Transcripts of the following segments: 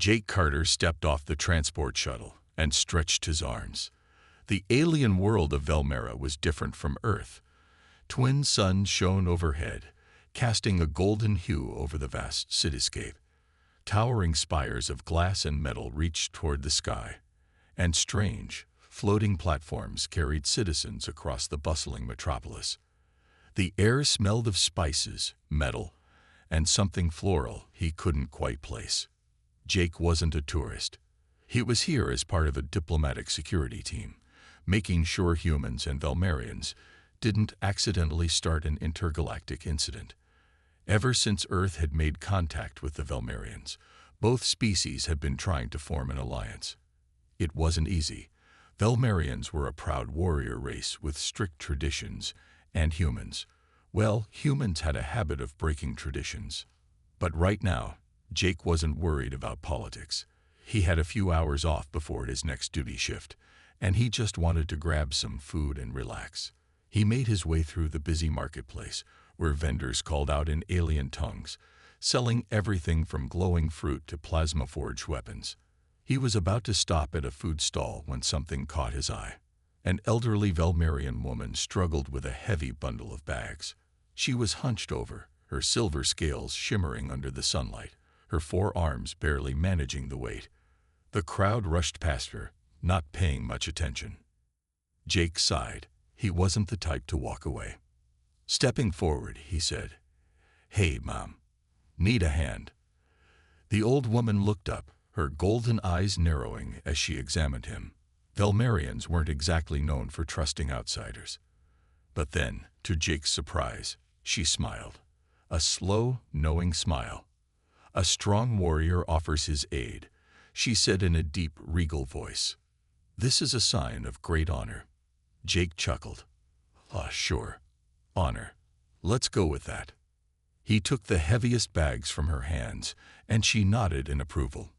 Jake Carter stepped off the transport shuttle and stretched his arms. The alien world of Velmera was different from Earth. Twin suns shone overhead, casting a golden hue over the vast cityscape. Towering spires of glass and metal reached toward the sky, and strange, floating platforms carried citizens across the bustling metropolis. The air smelled of spices, metal, and something floral he couldn't quite place. Jake wasn't a tourist. He was here as part of a diplomatic security team, making sure humans and Velmerians didn't accidentally start an intergalactic incident. Ever since Earth had made contact with the Velmerians, both species had been trying to form an alliance. It wasn't easy. Velmerians were a proud warrior race with strict traditions, and humans, well, humans had a habit of breaking traditions. But right now, Jake wasn't worried about politics. He had a few hours off before his next duty shift, and he just wanted to grab some food and relax. He made his way through the busy marketplace, where vendors called out in alien tongues, selling everything from glowing fruit to plasma-forged weapons. He was about to stop at a food stall when something caught his eye. An elderly Velmerian woman struggled with a heavy bundle of bags. She was hunched over, her silver scales shimmering under the sunlight, her forearms barely managing the weight. The crowd rushed past her, not paying much attention. Jake sighed. He wasn't the type to walk away. Stepping forward, he said, "Hey, Mom. Need a hand?" The old woman looked up, her golden eyes narrowing as she examined him. Velmerians weren't exactly known for trusting outsiders. But then, to Jake's surprise, she smiled. A slow, knowing smile. "A strong warrior offers his aid," she said in a deep, regal voice. "This is a sign of great honor." Jake chuckled. Sure. Honor. Let's go with that." He took the heaviest bags from her hands, and she nodded in approval.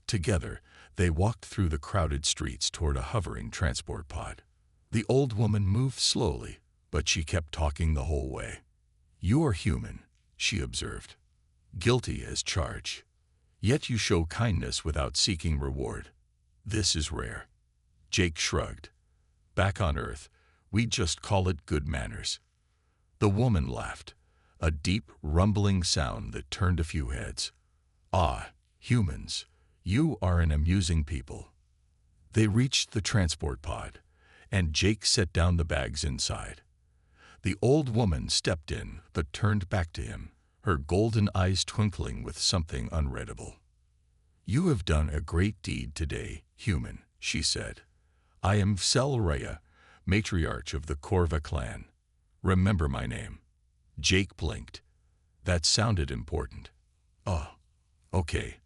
Together, they walked through the crowded streets toward a hovering transport pod. The old woman moved slowly, but she kept talking the whole way. "You are human," she observed. "Guilty as charged. Yet you show kindness without seeking reward. This is rare." Jake shrugged. "Back on Earth, we just call it good manners." The woman laughed, a deep, rumbling sound that turned a few heads. "Ah, humans, you are an amusing people." They reached the transport pod, and Jake set down the bags inside. The old woman stepped in, but turned back to him, her golden eyes twinkling with something unreadable. "You have done a great deed today, human," she said. "I am Vselraya, matriarch of the Korva clan. Remember my name." Jake blinked. That sounded important. "Oh, okay.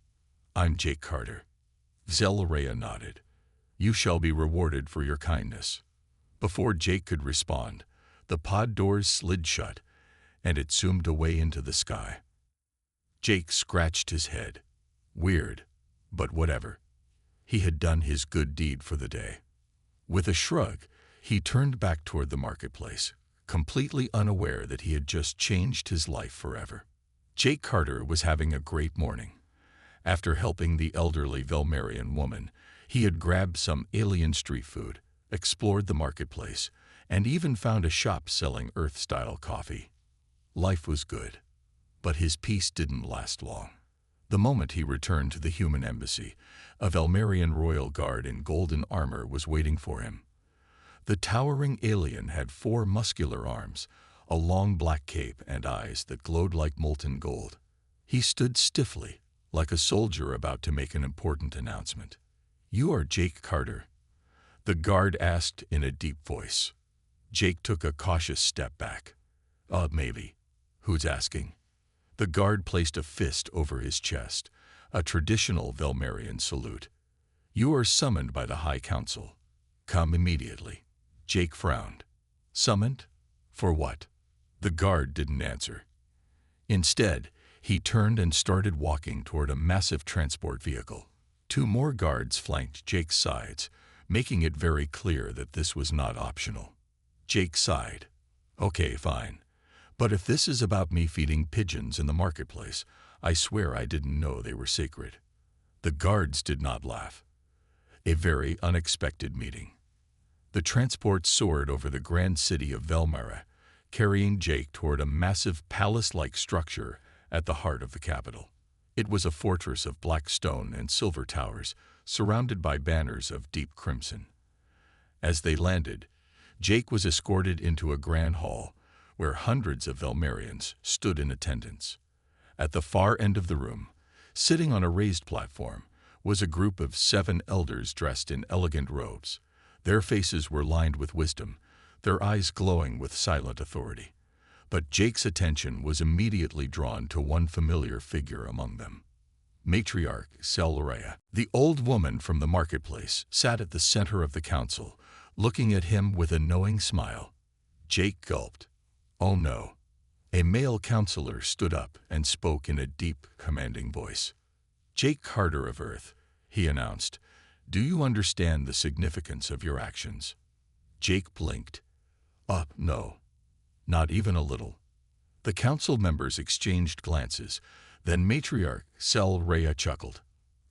I'm Jake Carter." Vselraya nodded. "You shall be rewarded for your kindness." Before Jake could respond, the pod doors slid shut, and it zoomed away into the sky. Jake scratched his head. Weird, but whatever. He had done his good deed for the day. With a shrug, he turned back toward the marketplace, completely unaware that he had just changed his life forever. Jake Carter was having a great morning. After helping the elderly Velmerian woman, he had grabbed some alien street food, explored the marketplace, and even found a shop selling Earth-style coffee. Life was good, but his peace didn't last long. The moment he returned to the human embassy, a Velmerian royal guard in golden armor was waiting for him. The towering alien had 4 muscular arms, a long black cape, and eyes that glowed like molten gold. He stood stiffly, like a soldier about to make an important announcement. "You are Jake Carter?" the guard asked in a deep voice. Jake took a cautious step back. Maybe. Who's asking?" The guard placed a fist over his chest, a traditional Velmerian salute. "You are summoned by the High Council. Come immediately." Jake frowned. "Summoned? For what?" The guard didn't answer. Instead, he turned and started walking toward a massive transport vehicle. 2 more guards flanked Jake's sides, making it very clear that this was not optional. Jake sighed. "Okay, fine. But if this is about me feeding pigeons in the marketplace, I swear I didn't know they were sacred." The guards did not laugh. A very unexpected meeting. The transport soared over the grand city of Velmera, carrying Jake toward a massive palace-like structure at the heart of the capital. It was a fortress of black stone and silver towers, surrounded by banners of deep crimson. As they landed, Jake was escorted into a grand hall where hundreds of Velmerians stood in attendance. At the far end of the room, sitting on a raised platform, was a group of 7 elders dressed in elegant robes. Their faces were lined with wisdom, their eyes glowing with silent authority. But Jake's attention was immediately drawn to one familiar figure among them. Matriarch Selrea, the old woman from the marketplace, sat at the center of the council, looking at him with a knowing smile. Jake gulped. "Oh no." A male counselor stood up and spoke in a deep, commanding voice. "Jake Carter of Earth," he announced, "do you understand the significance of your actions?" Jake blinked. No. Not even a little." The council members exchanged glances. Then Matriarch Selrea chuckled.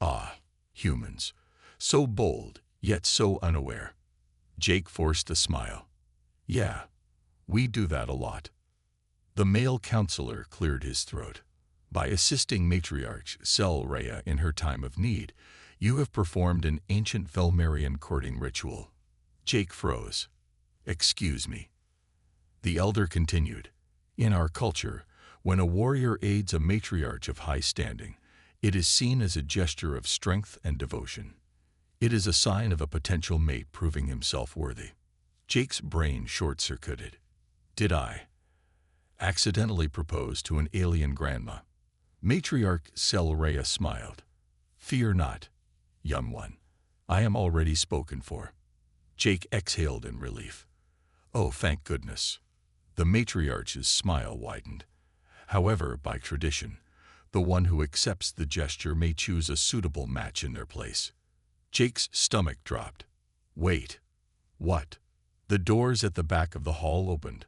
"Ah, humans. So bold, yet so unaware." Jake forced a smile. "Yeah, we do that a lot." The male counselor cleared his throat. "By assisting Matriarch Selrea in her time of need, you have performed an ancient Velmerian courting ritual." Jake froze. "Excuse me." The elder continued. "In our culture, when a warrior aids a matriarch of high standing, it is seen as a gesture of strength and devotion. It is a sign of a potential mate proving himself worthy." Jake's brain short-circuited. "Did I accidentally propose to an alien grandma?" Matriarch Selrea smiled. "Fear not, young one. I am already spoken for." Jake exhaled in relief. "Oh, thank goodness." The matriarch's smile widened. "However, by tradition, the one who accepts the gesture may choose a suitable match in their place." Jake's stomach dropped. "Wait. What?" The doors at the back of the hall opened.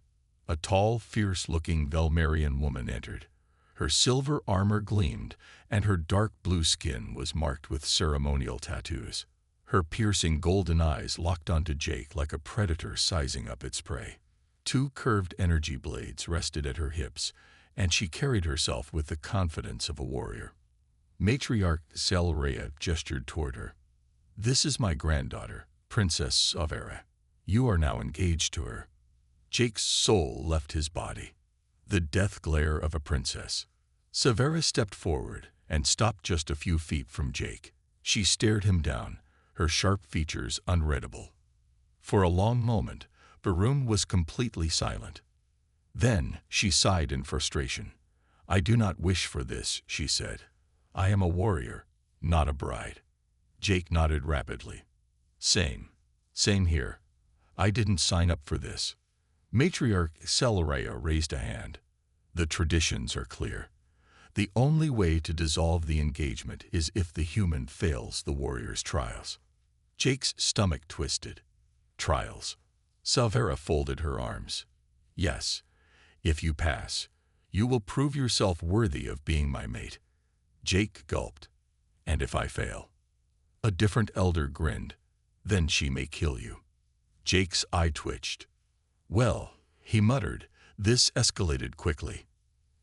A tall, fierce-looking Velmerian woman entered. Her silver armor gleamed, and her dark blue skin was marked with ceremonial tattoos. Her piercing golden eyes locked onto Jake like a predator sizing up its prey. 2 curved energy blades rested at her hips, and she carried herself with the confidence of a warrior. Matriarch Selrea gestured toward her. "This is my granddaughter, Princess Savera. You are now engaged to her." Jake's soul left his body. The death glare of a princess. Savera stepped forward and stopped just a few feet from Jake. She stared him down, her sharp features unreadable. For a long moment, the room was completely silent. Then she sighed in frustration. "I do not wish for this," she said. "I am a warrior, not a bride." Jake nodded rapidly. Same here. I didn't sign up for this." Matriarch Selrea raised a hand. "The traditions are clear. The only way to dissolve the engagement is if the human fails the warrior's trials." Jake's stomach twisted. "Trials?" Savera folded her arms. "Yes. If you pass, you will prove yourself worthy of being my mate." Jake gulped. "And if I fail?" A different elder grinned. "Then she may kill you." Jake's eye twitched. "Well," he muttered, "this escalated quickly.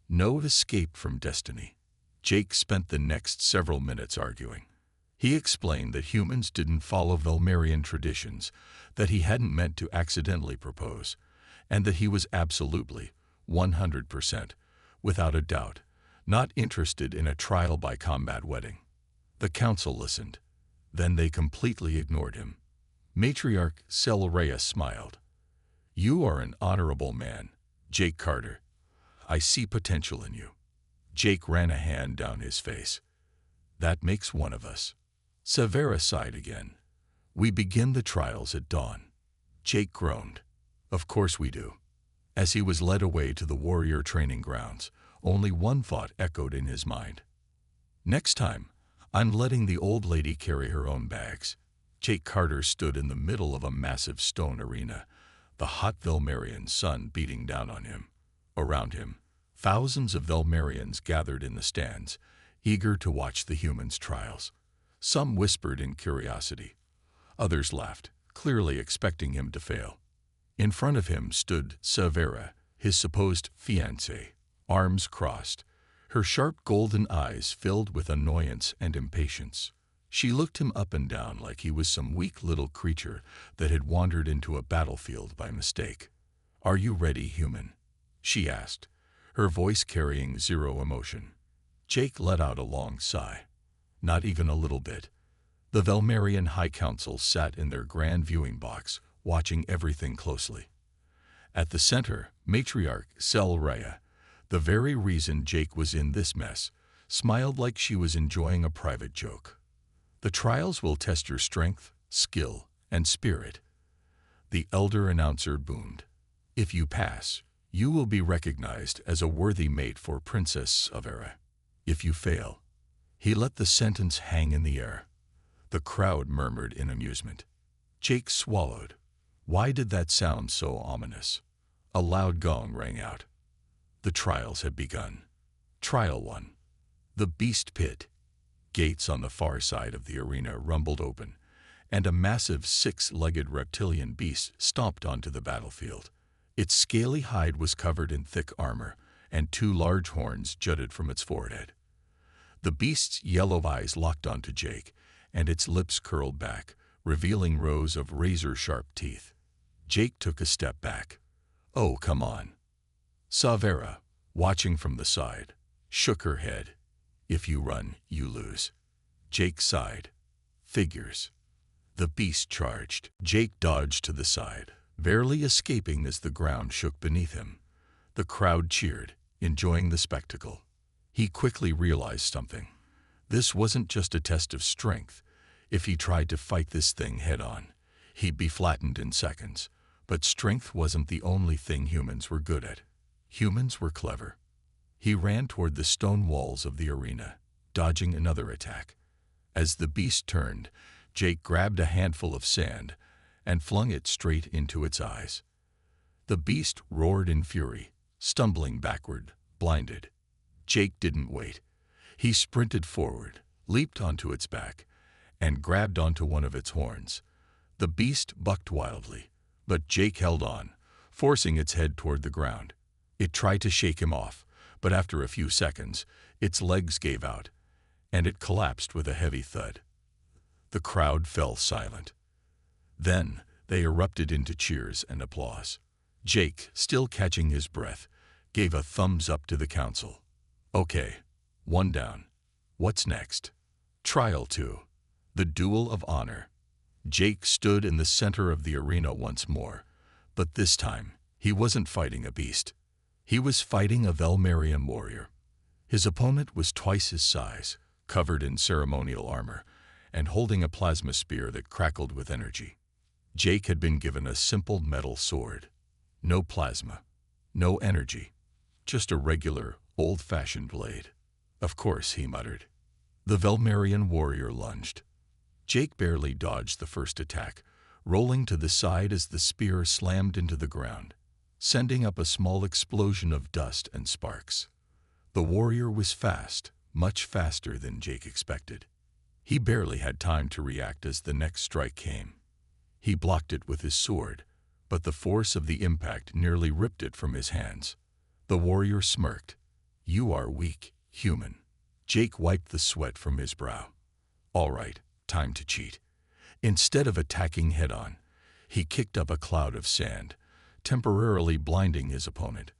No escape from destiny." Jake spent the next several minutes arguing. He explained that humans didn't follow Velmerian traditions, that he hadn't meant to accidentally propose, and that he was absolutely, 100%, without a doubt, not interested in a trial-by-combat wedding. The council listened. Then they completely ignored him. Matriarch Selrea smiled. "You are an honorable man, Jake Carter. I see potential in you." Jake ran a hand down his face. "That makes one of us." Savera sighed again. "We begin the trials at dawn." Jake groaned. "Of course we do." As he was led away to the warrior training grounds, only one thought echoed in his mind. "Next time, I'm letting the old lady carry her own bags." Jake Carter stood in the middle of a massive stone arena, the hot Velmerian sun beating down on him. Around him, thousands of Velmerians gathered in the stands, eager to watch the humans' trials. Some whispered in curiosity. Others laughed, clearly expecting him to fail. In front of him stood Savera, his supposed fiancée, arms crossed, her sharp golden eyes filled with annoyance and impatience. She looked him up and down like he was some weak little creature that had wandered into a battlefield by mistake. "Are you ready, human?" she asked, her voice carrying zero emotion. Jake let out a long sigh. Not even a little bit. The Velmarian High Council sat in their grand viewing box, watching everything closely. At the center, matriarch Selraya, the very reason Jake was in this mess, smiled like she was enjoying a private joke. "The trials will test your strength, skill, and spirit," the elder announcer boomed. "If you pass, you will be recognized as a worthy mate for Princess Savera. If you fail..." He let the sentence hang in the air. The crowd murmured in amusement. Jake swallowed. Why did that sound so ominous? A loud gong rang out. The trials had begun. Trial 1. The Beast Pit. Gates on the far side of the arena rumbled open, and a massive six-legged reptilian beast stomped onto the battlefield. Its scaly hide was covered in thick armor, and 2 large horns jutted from its forehead. The beast's yellow eyes locked onto Jake, and its lips curled back, revealing rows of razor-sharp teeth. Jake took a step back. "Oh, come on." Savera, watching from the side, shook her head. "If you run, you lose." Jake sighed. "Figures." The beast charged. Jake dodged to the side, barely escaping as the ground shook beneath him. The crowd cheered, enjoying the spectacle. He quickly realized something. This wasn't just a test of strength. If he tried to fight this thing head-on, he'd be flattened in seconds. But strength wasn't the only thing humans were good at. Humans were clever. He ran toward the stone walls of the arena, dodging another attack. As the beast turned, Jake grabbed a handful of sand and flung it straight into its eyes. The beast roared in fury, stumbling backward, blinded. Jake didn't wait. He sprinted forward, leaped onto its back, and grabbed onto one of its horns. The beast bucked wildly, but Jake held on, forcing its head toward the ground. It tried to shake him off, but after a few seconds, its legs gave out, and it collapsed with a heavy thud. The crowd fell silent. Then they erupted into cheers and applause. Jake, still catching his breath, gave a thumbs up to the council. "Okay, 1 down. What's next?" Trial 2. The Duel of Honor. Jake stood in the center of the arena once more, but this time he wasn't fighting a beast. He was fighting a Velmarian warrior. His opponent was twice his size, covered in ceremonial armor, and holding a plasma spear that crackled with energy. Jake had been given a simple metal sword. No plasma, no energy, just a regular, old-fashioned blade. "Of course," he muttered. The Velmarian warrior lunged. Jake barely dodged the first attack, rolling to the side as the spear slammed into the ground, sending up a small explosion of dust and sparks. The warrior was fast, much faster than Jake expected. He barely had time to react as the next strike came. He blocked it with his sword, but the force of the impact nearly ripped it from his hands. The warrior smirked. "You are weak, human." Jake wiped the sweat from his brow. "All right, time to cheat." Instead of attacking head-on, he kicked up a cloud of sand, temporarily blinding his opponent.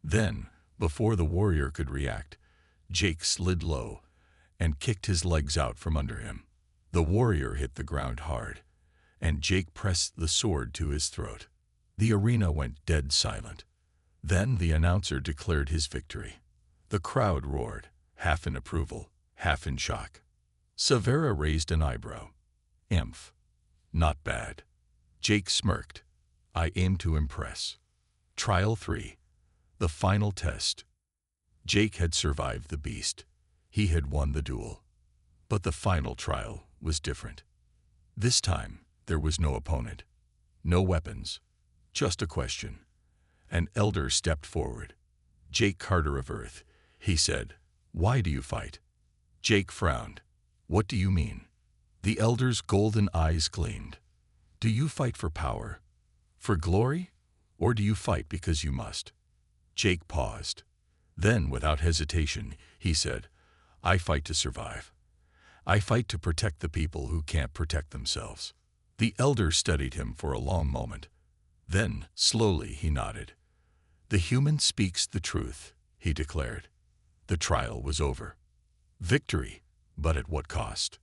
Then, before the warrior could react, Jake slid low and kicked his legs out from under him. The warrior hit the ground hard, and Jake pressed the sword to his throat. The arena went dead silent. Then the announcer declared his victory. The crowd roared, half in approval, half in shock. Savera raised an eyebrow. "Emph. Not bad." Jake smirked. "I aim to impress." Trial 3. The final test. Jake had survived the beast. He had won the duel. But the final trial was different. This time, there was no opponent, no weapons, just a question. An elder stepped forward. "Jake Carter of Earth," he said, "why do you fight?" Jake frowned. "What do you mean?" The elder's golden eyes gleamed. Do you fight for power, for glory, or do you fight because you must? Jake paused. Then, without hesitation, he said, I fight to survive. I fight to protect the people who can't protect themselves. The elder studied him for a long moment. Then, slowly, he nodded. The human speaks the truth, he declared. The trial was over. Victory, but at what cost?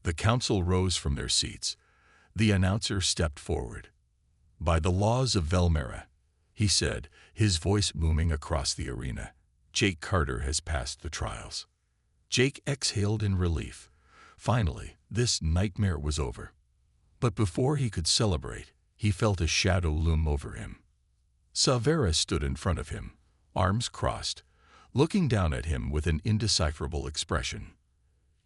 The council rose from their seats. The announcer stepped forward. By the laws of Velmera, he said, his voice booming across the arena, Jake Carter has passed the trials. Jake exhaled in relief. Finally, this nightmare was over. But before he could celebrate, he felt a shadow loom over him. Savera stood in front of him, arms crossed, looking down at him with an indecipherable expression.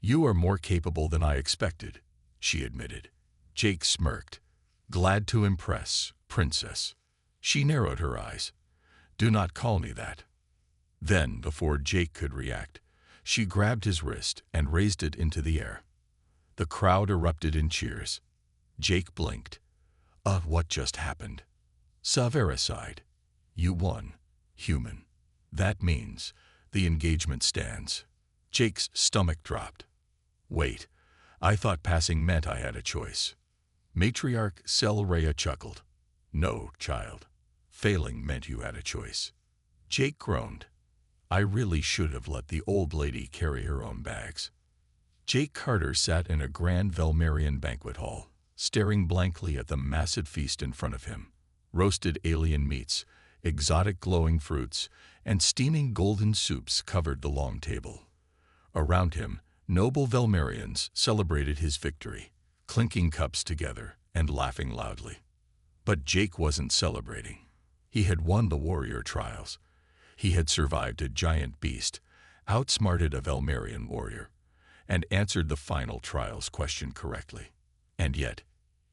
You are more capable than I expected, she admitted. Jake smirked. Glad to impress, princess. She narrowed her eyes. Do not call me that. Then, before Jake could react, she grabbed his wrist and raised it into the air. The crowd erupted in cheers. Jake blinked. What just happened? Savera sighed. You won, human. That means the engagement stands. Jake's stomach dropped. Wait, I thought passing meant I had a choice. Matriarch Selraya chuckled. No, child. Failing meant you had a choice. Jake groaned. I really should have let the old lady carry her own bags. Jake Carter sat in a grand Velmerian banquet hall, staring blankly at the massive feast in front of him. Roasted alien meats, exotic glowing fruits, and steaming golden soups covered the long table. Around him, noble Velmerians celebrated his victory, clinking cups together and laughing loudly. But Jake wasn't celebrating. He had won the warrior trials. He had survived a giant beast, outsmarted a Velmerian warrior, and answered the final trials question correctly. And yet,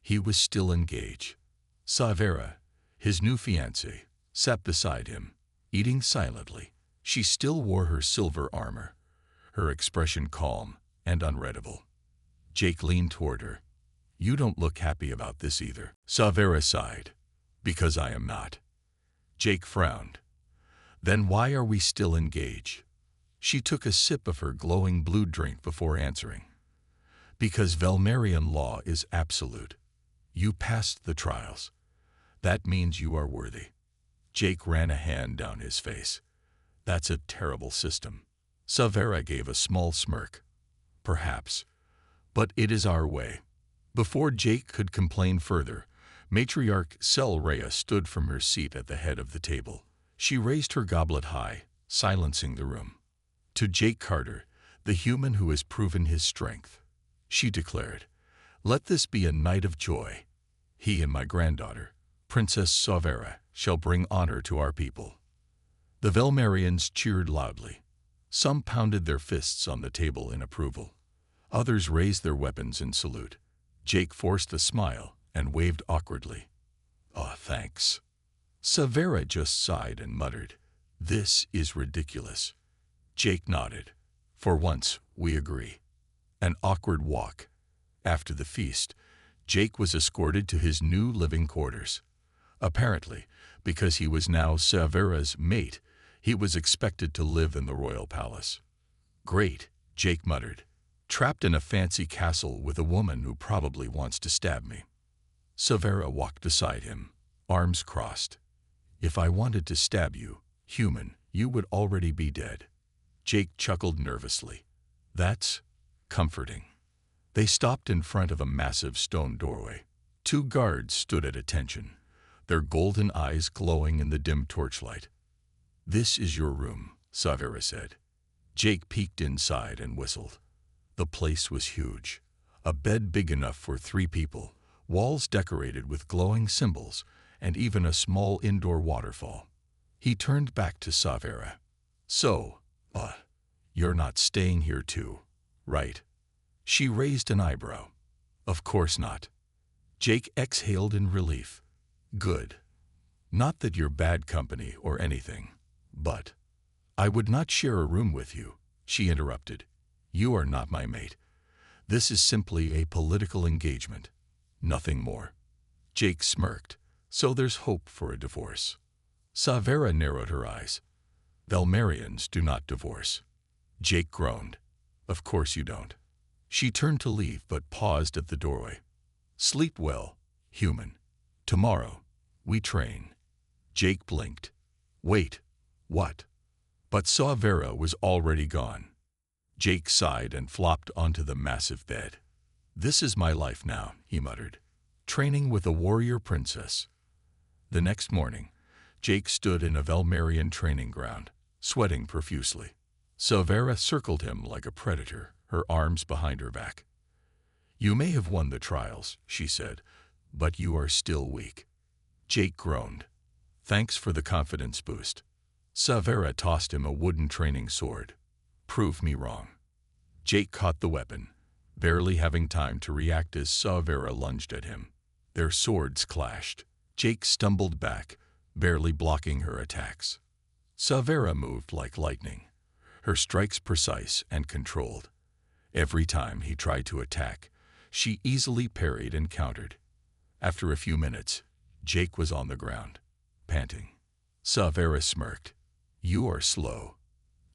he was still engaged. Savera, his new fiancée, sat beside him, eating silently. She still wore her silver armor, her expression calm and unreadable. Jake leaned toward her. You don't look happy about this either. Savera sighed. Because I am not. Jake frowned. Then why are we still engaged? She took a sip of her glowing blue drink before answering. Because Velmerian law is absolute. You passed the trials. That means you are worthy. Jake ran a hand down his face. That's a terrible system. Savera gave a small smirk. Perhaps. But it is our way. Before Jake could complain further, Matriarch Selraya stood from her seat at the head of the table. She raised her goblet high, silencing the room. To Jake Carter, the human who has proven his strength, she declared, let this be a night of joy. He and my granddaughter, Princess Savera, shall bring honor to our people. The Velmerians cheered loudly. Some pounded their fists on the table in approval. Others raised their weapons in salute. Jake forced a smile and waved awkwardly. Thanks. Savera just sighed and muttered, this is ridiculous. Jake nodded. For once, we agree. An awkward walk. After the feast, Jake was escorted to his new living quarters. Apparently, because he was now Savera's mate, he was expected to live in the royal palace. Great, Jake muttered. Trapped in a fancy castle with a woman who probably wants to stab me. Savera walked beside him, arms crossed. If I wanted to stab you, human, you would already be dead. Jake chuckled nervously. That's comforting. They stopped in front of a massive stone doorway. Two guards stood at attention, their golden eyes glowing in the dim torchlight. This is your room, Savera said. Jake peeked inside and whistled. The place was huge. A bed big enough for 3 people, walls decorated with glowing symbols, and even a small indoor waterfall. He turned back to Savera. So, you're not staying here too, right? She raised an eyebrow. Of course not. Jake exhaled in relief. Good. Not that you're bad company or anything, but I would not share a room with you, she interrupted. You are not my mate. This is simply a political engagement. Nothing more. Jake smirked. So there's hope for a divorce. Savera narrowed her eyes. Velmarians do not divorce. Jake groaned. Of course you don't. She turned to leave but paused at the doorway. Sleep well, human. Tomorrow, we train. Jake blinked. Wait, what? But Savera was already gone. Jake sighed and flopped onto the massive bed. This is my life now, he muttered. Training with a warrior princess. The next morning, Jake stood in a Velmarian training ground, sweating profusely. Savera circled him like a predator, her arms behind her back. You may have won the trials, she said, but you are still weak. Jake groaned. Thanks for the confidence boost. Savera tossed him a wooden training sword. Prove me wrong. Jake caught the weapon, barely having time to react as Savera lunged at him. Their swords clashed. Jake stumbled back, barely blocking her attacks. Savera moved like lightning, her strikes precise and controlled. Every time he tried to attack, she easily parried and countered. After a few minutes, Jake was on the ground, panting. Savera smirked. You are slow.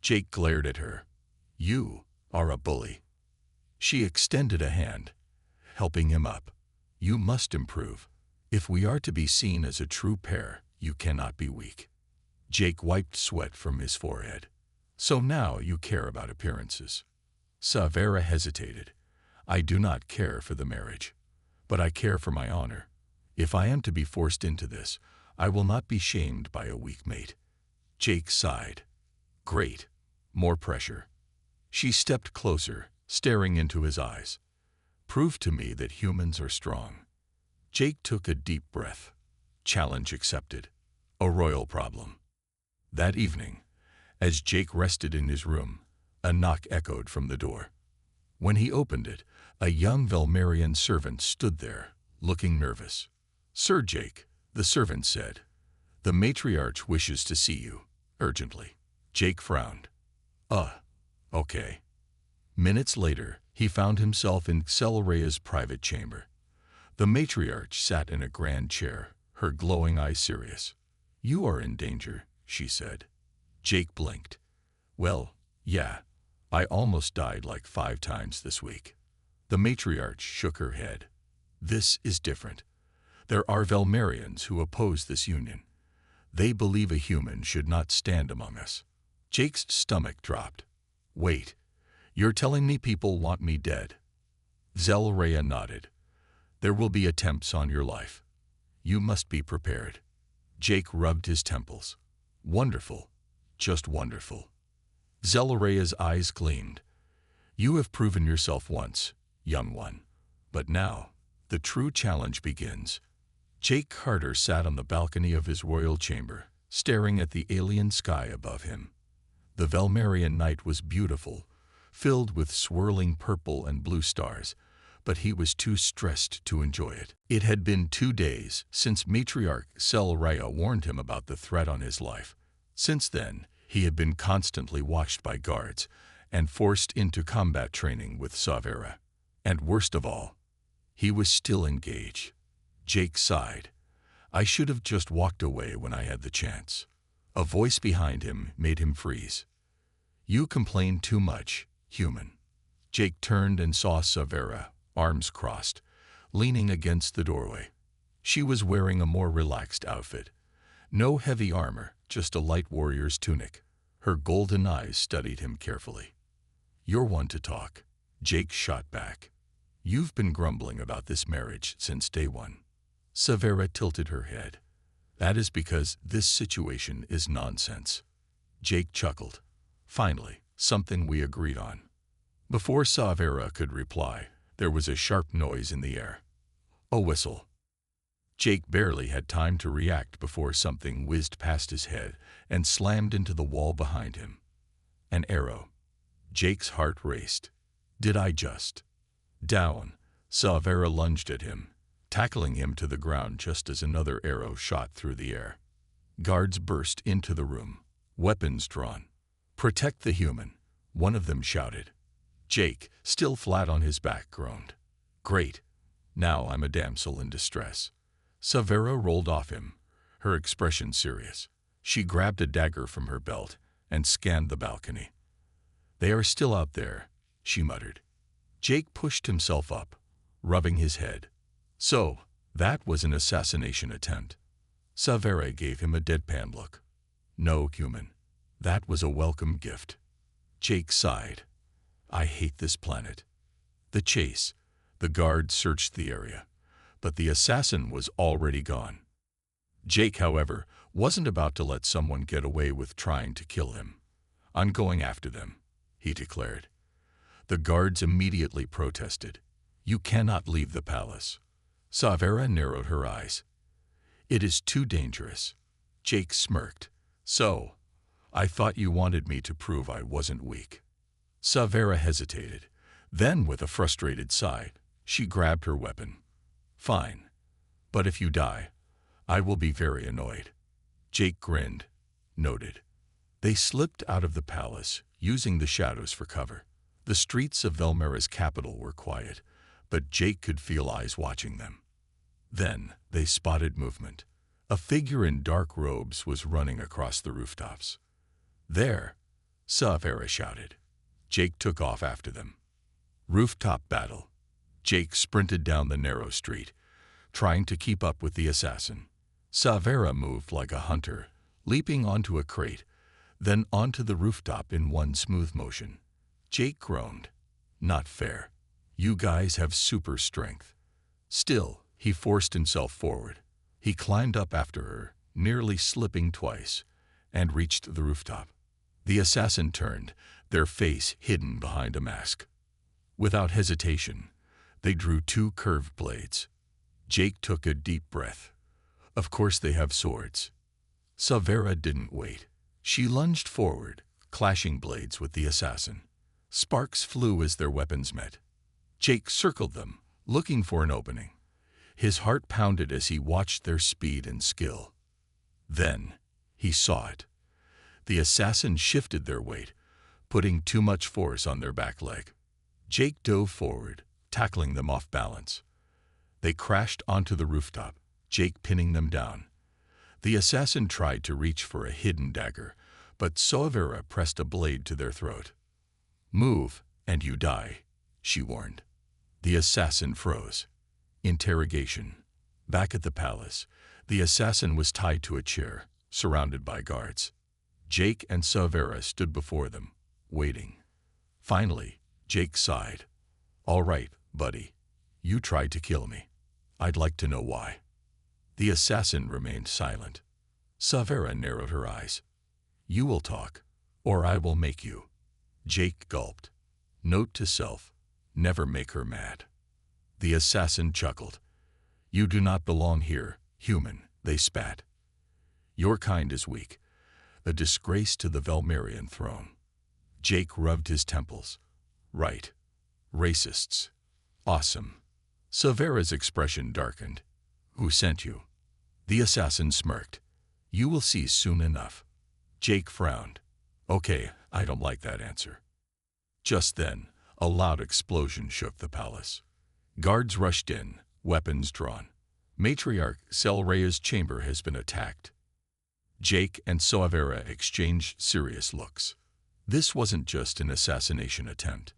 Jake glared at her. You are a bully. She extended a hand, helping him up. You must improve. If we are to be seen as a true pair, you cannot be weak. Jake wiped sweat from his forehead. So now you care about appearances. Savera hesitated. I do not care for the marriage, but I care for my honor. If I am to be forced into this, I will not be shamed by a weak mate. Jake sighed. Great. More pressure. She stepped closer, staring into his eyes. Prove to me that humans are strong. Jake took a deep breath. Challenge accepted. A royal problem. That evening, as Jake rested in his room, a knock echoed from the door. When he opened it, a young Velmarian servant stood there, looking nervous. Sir Jake, the servant said, the matriarch wishes to see you, urgently. Jake frowned. Okay. Minutes later, he found himself in Celeraya's private chamber. The matriarch sat in a grand chair, her glowing eyes serious. You are in danger, she said. Jake blinked. Well, yeah, I almost died like 5 times this week. The matriarch shook her head. This is different. There are Velmarians who oppose this union. They believe a human should not stand among us. Jake's stomach dropped. Wait, you're telling me people want me dead? Zeleraya nodded. There will be attempts on your life. You must be prepared. Jake rubbed his temples. Wonderful, just wonderful. Zeleraya's eyes gleamed. You have proven yourself once, young one. But now, the true challenge begins. Jake Carter sat on the balcony of his royal chamber, staring at the alien sky above him. The Velmarian night was beautiful, filled with swirling purple and blue stars, but he was too stressed to enjoy it. It had been 2 days since Matriarch Zeleraya warned him about the threat on his life. Since then, he had been constantly watched by guards and forced into combat training with Savera. And worst of all, he was still engaged. Jake sighed. I should have just walked away when I had the chance. A voice behind him made him freeze. You complain too much, human. Jake turned and saw Savera, arms crossed, leaning against the doorway. She was wearing a more relaxed outfit. No heavy armor, just a light warrior's tunic. Her golden eyes studied him carefully. You're one to talk. Jake shot back. You've been grumbling about this marriage since day one. Savera tilted her head. That is because this situation is nonsense. Jake chuckled. Finally, something we agreed on. Before Savera could reply, there was a sharp noise in the air. A whistle. Jake barely had time to react before something whizzed past his head and slammed into the wall behind him. An arrow. Jake's heart raced. Did I just? Down. Savera lunged at him, tackling him to the ground just as another arrow shot through the air. Guards burst into the room, weapons drawn. Protect the human, one of them shouted. Jake, still flat on his back, groaned. Great. Now I'm a damsel in distress. Savera rolled off him, her expression serious. She grabbed a dagger from her belt and scanned the balcony. They are still out there, she muttered. Jake pushed himself up, rubbing his head. So, that was an assassination attempt. Savera gave him a deadpan look. No, human. That was a welcome gift. Jake sighed. I hate this planet. The chase. The guard searched the area, but the assassin was already gone. Jake, however, wasn't about to let someone get away with trying to kill him. I'm going after them, he declared. The guards immediately protested. You cannot leave the palace. Savera narrowed her eyes. It is too dangerous. Jake smirked. So, I thought you wanted me to prove I wasn't weak. Savera hesitated. Then, with a frustrated sigh, she grabbed her weapon. Fine. But if you die, I will be very annoyed. Jake grinned. Noted. They slipped out of the palace, using the shadows for cover. The streets of Velmera's capital were quiet, but Jake could feel eyes watching them. Then, they spotted movement. A figure in dark robes was running across the rooftops. There, Savera shouted. Jake took off after them. Rooftop battle. Jake sprinted down the narrow street, trying to keep up with the assassin. Savera moved like a hunter, leaping onto a crate, then onto the rooftop in one smooth motion. Jake groaned. Not fair. You guys have super strength. Still, he forced himself forward. He climbed up after her, nearly slipping twice, and reached the rooftop. The assassin turned, their face hidden behind a mask. Without hesitation, they drew two curved blades. Jake took a deep breath. Of course they have swords. Savera didn't wait. She lunged forward, clashing blades with the assassin. Sparks flew as their weapons met. Jake circled them, looking for an opening. His heart pounded as he watched their speed and skill. Then, he saw it. The assassin shifted their weight, putting too much force on their back leg. Jake dove forward, tackling them off balance. They crashed onto the rooftop, Jake pinning them down. The assassin tried to reach for a hidden dagger, but Savera pressed a blade to their throat. Move, and you die, she warned. The assassin froze. Interrogation. Back at the palace, the assassin was tied to a chair, surrounded by guards. Jake and Savera stood before them, waiting. Finally, Jake sighed. All right, buddy. You tried to kill me. I'd like to know why. The assassin remained silent. Savera narrowed her eyes. You will talk, or I will make you. Jake gulped. Note to self, never make her mad. The assassin chuckled. You do not belong here, human, they spat. Your kind is weak, a disgrace to the Velmerian throne. Jake rubbed his temples. Right. Racists. Awesome. Savera's expression darkened. Who sent you? The assassin smirked. You will see soon enough. Jake frowned. Okay, I don't like that answer. Just then, a loud explosion shook the palace. Guards rushed in, weapons drawn. Matriarch Selraya's chamber has been attacked. Jake and Savera exchanged serious looks. This wasn't just an assassination attempt.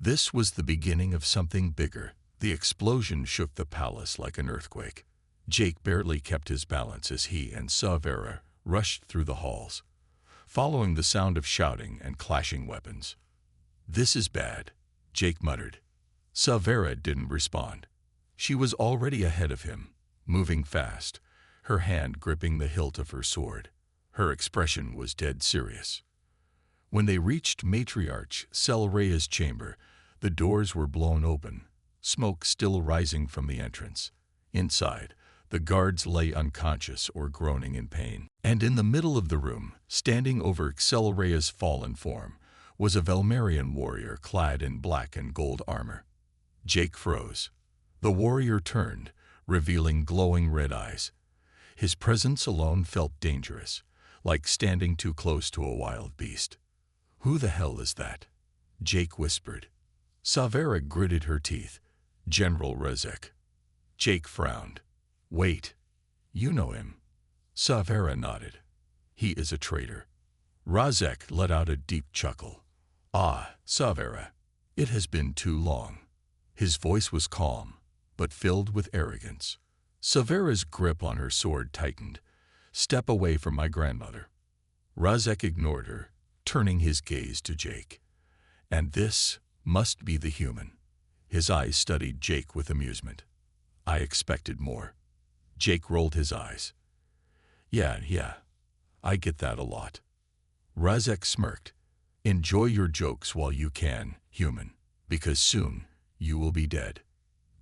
This was the beginning of something bigger. The explosion shook the palace like an earthquake. Jake barely kept his balance as he and Savera rushed through the halls, following the sound of shouting and clashing weapons. This is bad, Jake muttered. Savera didn't respond. She was already ahead of him, moving fast, her hand gripping the hilt of her sword. Her expression was dead serious. When they reached Matriarch Selraya's chamber, the doors were blown open, smoke still rising from the entrance. Inside, the guards lay unconscious or groaning in pain. And in the middle of the room, standing over Selraya's fallen form, was a Velmerian warrior clad in black and gold armor. Jake froze. The warrior turned, revealing glowing red eyes. His presence alone felt dangerous, like standing too close to a wild beast. Who the hell is that? Jake whispered. Savera gritted her teeth. General Rezek. Jake frowned. Wait. You know him. Savera nodded. He is a traitor. Razek let out a deep chuckle. Ah, Savera. It has been too long. His voice was calm, but filled with arrogance. Savera's grip on her sword tightened. Step away from my grandmother. Razek ignored her, turning his gaze to Jake. And this must be the human. His eyes studied Jake with amusement. I expected more. Jake rolled his eyes. Yeah, I get that a lot. Razek smirked. Enjoy your jokes while you can, human, because soon you will be dead.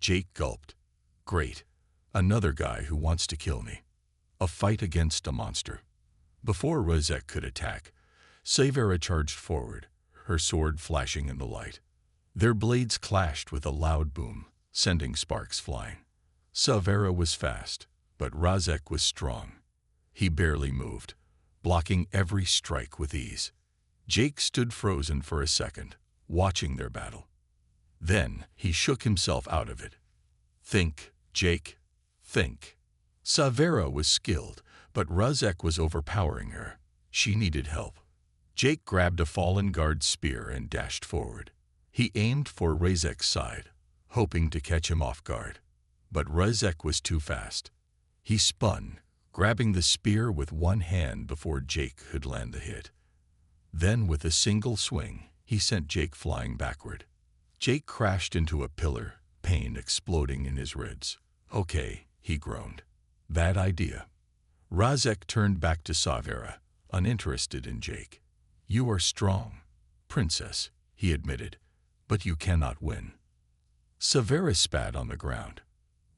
Jake gulped. Great. Another guy who wants to kill me. A fight against a monster. Before Razek could attack, Savera charged forward, her sword flashing in the light. Their blades clashed with a loud boom, sending sparks flying. Savera was fast, but Razek was strong. He barely moved, blocking every strike with ease. Jake stood frozen for a second, watching their battle. Then he shook himself out of it. Think, Jake, think. Savera was skilled, but Razek was overpowering her. She needed help. Jake grabbed a fallen guard's spear and dashed forward. He aimed for Razek's side, hoping to catch him off guard. But Razek was too fast. He spun, grabbing the spear with one hand before Jake could land the hit. Then, with a single swing, he sent Jake flying backward. Jake crashed into a pillar, pain exploding in his ribs. Okay, he groaned. Bad idea. Razek turned back to Savera, uninterested in Jake. You are strong, princess, he admitted, but you cannot win. Savera spat on the ground.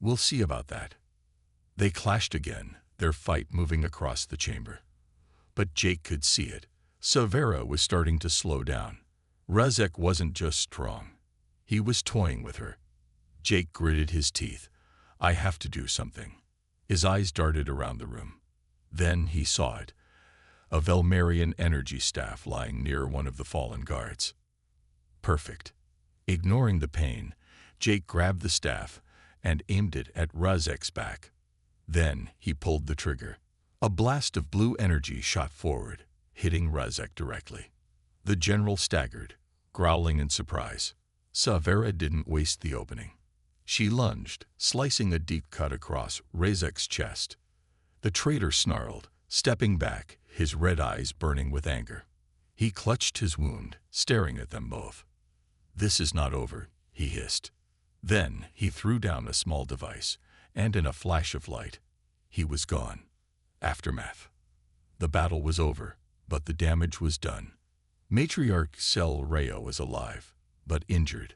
We'll see about that. They clashed again, their fight moving across the chamber. But Jake could see it. Savera was starting to slow down. Razek wasn't just strong. He was toying with her. Jake gritted his teeth. I have to do something. His eyes darted around the room. Then he saw it. A Velmarian energy staff lying near one of the fallen guards. Perfect. Ignoring the pain, Jake grabbed the staff and aimed it at Razek's back. Then he pulled the trigger. A blast of blue energy shot forward, hitting Razek directly. The general staggered, growling in surprise. Savera didn't waste the opening. She lunged, slicing a deep cut across Razek's chest. The traitor snarled, stepping back, his red eyes burning with anger. He clutched his wound, staring at them both. This is not over, he hissed. Then he threw down a small device, and in a flash of light, he was gone. Aftermath. The battle was over, but the damage was done. Matriarch Cel Reo was alive, but injured.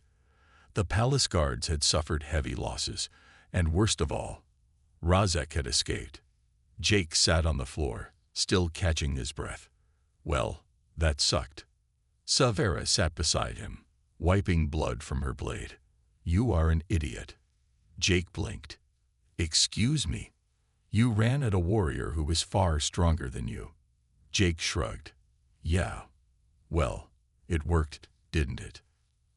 The palace guards had suffered heavy losses, and worst of all, Razek had escaped. Jake sat on the floor, still catching his breath. Well, that sucked. Savera sat beside him, wiping blood from her blade. You are an idiot. Jake blinked. Excuse me. You ran at a warrior who was far stronger than you. Jake shrugged. Yeah. Well, it worked, didn't it?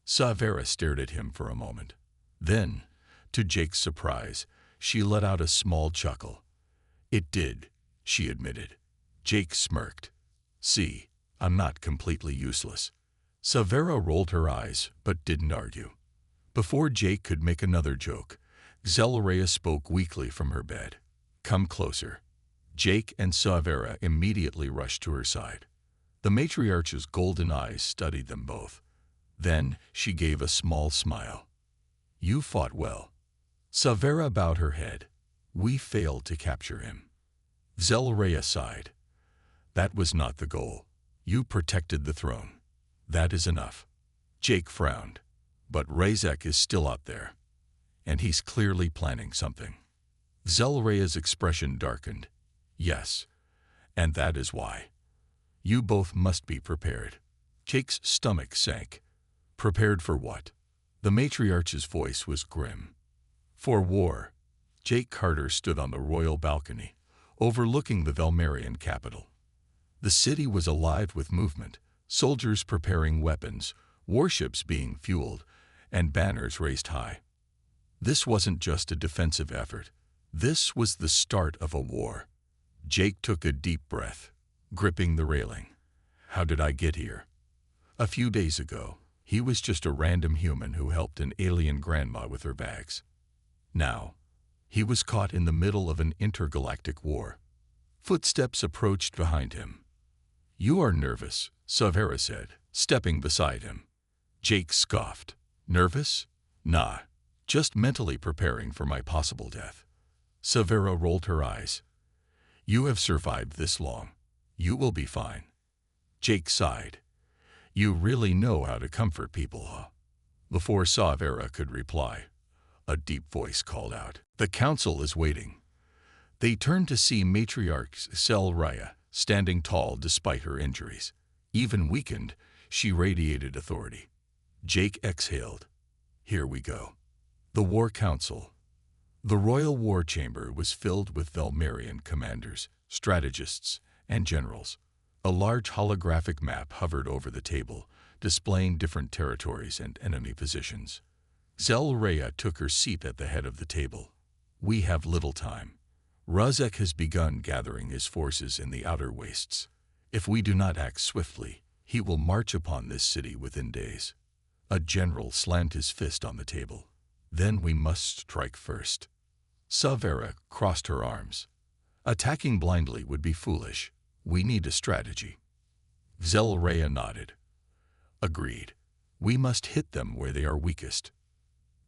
Savera stared at him for a moment. Then, to Jake's surprise, she let out a small chuckle. It did, she admitted. Jake smirked. See, I'm not completely useless. Savera rolled her eyes, but didn't argue. Before Jake could make another joke, Xelarea spoke weakly from her bed. Come closer. Jake and Savera immediately rushed to her side. The matriarch's golden eyes studied them both. Then she gave a small smile. You fought well. Savera bowed her head. We failed to capture him. Xelarea sighed. That was not the goal. You protected the throne. That is enough. Jake frowned. But Razek is still out there, and he's clearly planning something. Xeleraya's expression darkened. Yes, and that is why. You both must be prepared. Jake's stomach sank. Prepared for what? The matriarch's voice was grim. For war. Jake Carter stood on the royal balcony, overlooking the Velmarian capital. The city was alive with movement, soldiers preparing weapons, warships being fueled, and banners raised high. This wasn't just a defensive effort. This was the start of a war. Jake took a deep breath, gripping the railing. How did I get here? A few days ago, he was just a random human who helped an alien grandma with her bags. Now, he was caught in the middle of an intergalactic war. Footsteps approached behind him. "You are nervous," Savera said, stepping beside him. Jake scoffed. "Nervous? Nah, just mentally preparing for my possible death." Savera rolled her eyes. "You have survived this long. You will be fine." Jake sighed. "You really know how to comfort people, huh?" Before Savera could reply, a deep voice called out, "The council is waiting." They turned to see matriarch Selraya standing tall despite her injuries. Even weakened, she radiated authority. Jake exhaled. Here we go. The War Council. The Royal War Chamber was filled with Velmerian commanders, strategists, and generals. A large holographic map hovered over the table, displaying different territories and enemy positions. Zelraya took her seat at the head of the table. "We have little time. Razek has begun gathering his forces in the outer wastes. If we do not act swiftly, he will march upon this city within days." A general slammed his fist on the table. "Then we must strike first." Savera crossed her arms. "Attacking blindly would be foolish. We need a strategy." Zelraya nodded. "Agreed. We must hit them where they are weakest."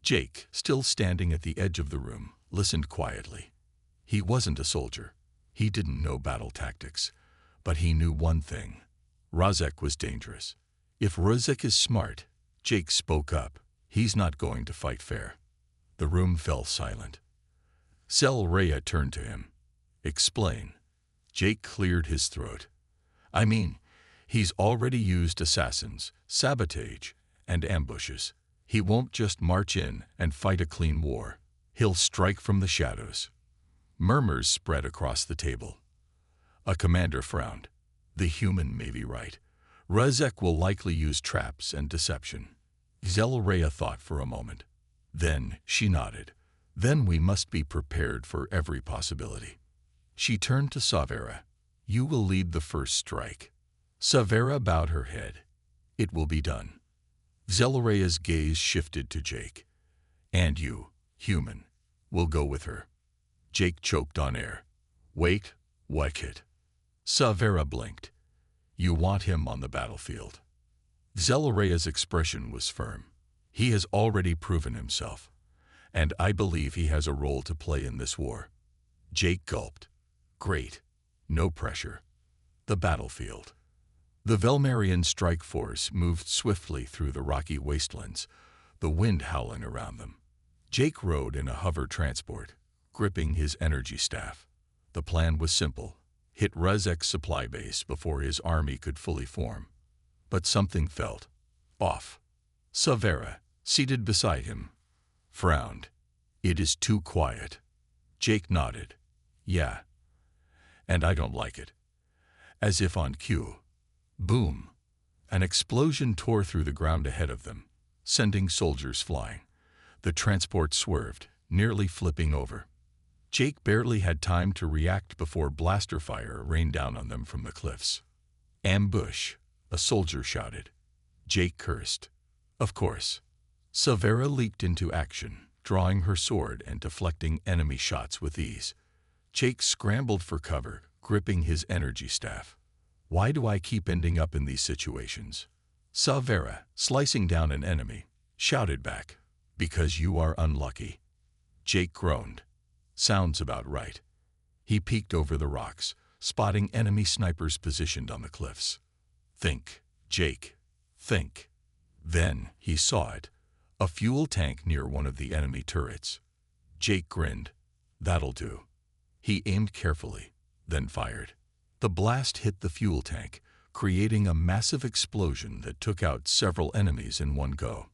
Jake, still standing at the edge of the room, listened quietly. He wasn't a soldier. He didn't know battle tactics. But he knew one thing. Razek was dangerous. If Razek is smart, Jake spoke up. He's not going to fight fair. The room fell silent. Zelraya turned to him. "Explain." Jake cleared his throat. "I mean, he's already used assassins, sabotage, and ambushes. He won't just march in and fight a clean war. He'll strike from the shadows." Murmurs spread across the table. A commander frowned. "The human may be right. Razek will likely use traps and deception." Zelraya thought for a moment. Then she nodded. "Then we must be prepared for every possibility." She turned to Savera. "You will lead the first strike." Savera bowed her head. "It will be done." Zelraya's gaze shifted to Jake. "And you, human, will go with her." Jake choked on air. "Wait, what kid?" Savera blinked. "You want him on the battlefield." Zelraya's expression was firm. "He has already proven himself, and I believe he has a role to play in this war." Jake gulped. "Great. No pressure." The battlefield. The Velmerian strike force moved swiftly through the rocky wastelands, the wind howling around them. Jake rode in a hover transport, gripping his energy staff. The plan was simple: hit Razek's supply base before his army could fully form. But something felt off. Savera, seated beside him, frowned. "It is too quiet." Jake nodded. "Yeah. And I don't like it." As if on cue. Boom! An explosion tore through the ground ahead of them, sending soldiers flying. The transport swerved, nearly flipping over. Jake barely had time to react before blaster fire rained down on them from the cliffs. "Ambush!" a soldier shouted. Jake cursed. Of course. Savera leaped into action, drawing her sword and deflecting enemy shots with ease. Jake scrambled for cover, gripping his energy staff. "Why do I keep ending up in these situations?" Savera, slicing down an enemy, shouted back. "Because you are unlucky." Jake groaned. "Sounds about right." He peeked over the rocks, spotting enemy snipers positioned on the cliffs. "Think, Jake, think." Then he saw it, a fuel tank near one of the enemy turrets. Jake grinned. "That'll do." He aimed carefully, then fired. The blast hit the fuel tank, creating a massive explosion that took out several enemies in one go.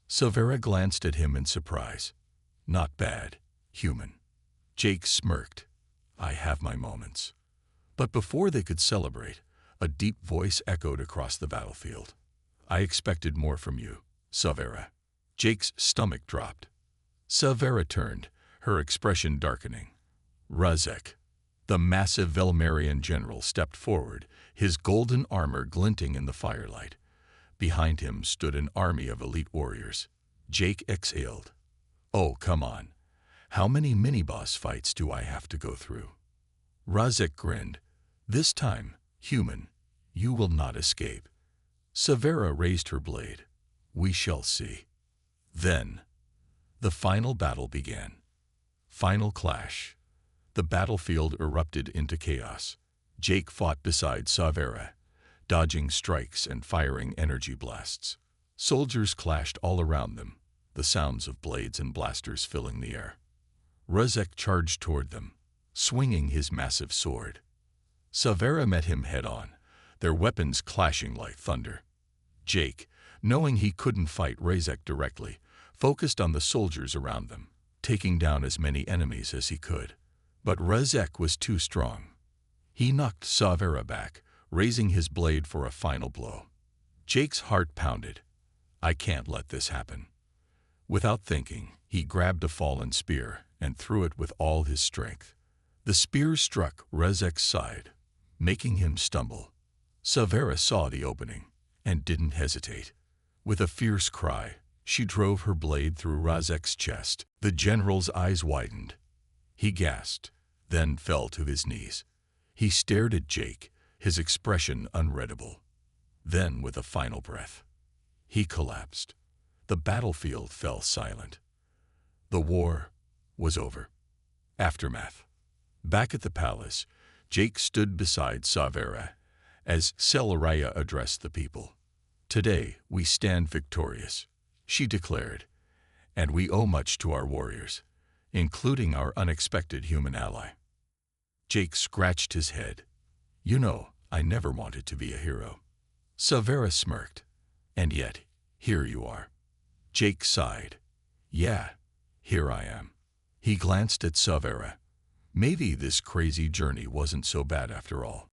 Savera glanced at him in surprise. "Not bad, human." Jake smirked. "I have my moments." But before they could celebrate, a deep voice echoed across the battlefield. I expected more from you, Savera. Jake's stomach dropped. Savera turned, her expression darkening. Razek, the massive Velmarian general, stepped forward, his golden armor glinting in the firelight. Behind him stood an army of elite warriors. Jake exhaled. Oh, come on. How many mini-boss fights do I have to go through? Razek grinned. This time, human, you will not escape. Savera raised her blade. We shall see. Then, the final battle began. Final clash. The battlefield erupted into chaos. Jake fought beside Savera, dodging strikes and firing energy blasts. Soldiers clashed all around them, the sounds of blades and blasters filling the air. Razek charged toward them, swinging his massive sword. Savera met him head-on, their weapons clashing like thunder. Jake, knowing he couldn't fight Razek directly, focused on the soldiers around them, taking down as many enemies as he could. But Razek was too strong. He knocked Savera back, raising his blade for a final blow. Jake's heart pounded. I can't let this happen. Without thinking, he grabbed a fallen spear and threw it with all his strength. The spear struck Razek's side, making him stumble. Savera saw the opening and didn't hesitate. With a fierce cry, she drove her blade through Razek's chest. The general's eyes widened. He gasped, then fell to his knees. He stared at Jake, his expression unreadable. Then, with a final breath, he collapsed. The battlefield fell silent. The war was over. Aftermath. Back at the palace, Jake stood beside Savera as Celeraya addressed the people. Today we stand victorious, she declared, and we owe much to our warriors, including our unexpected human ally. Jake scratched his head. You know, I never wanted to be a hero. Savera smirked. And yet, here you are. Jake sighed. Yeah, here I am. He glanced at Savera. Maybe this crazy journey wasn't so bad after all.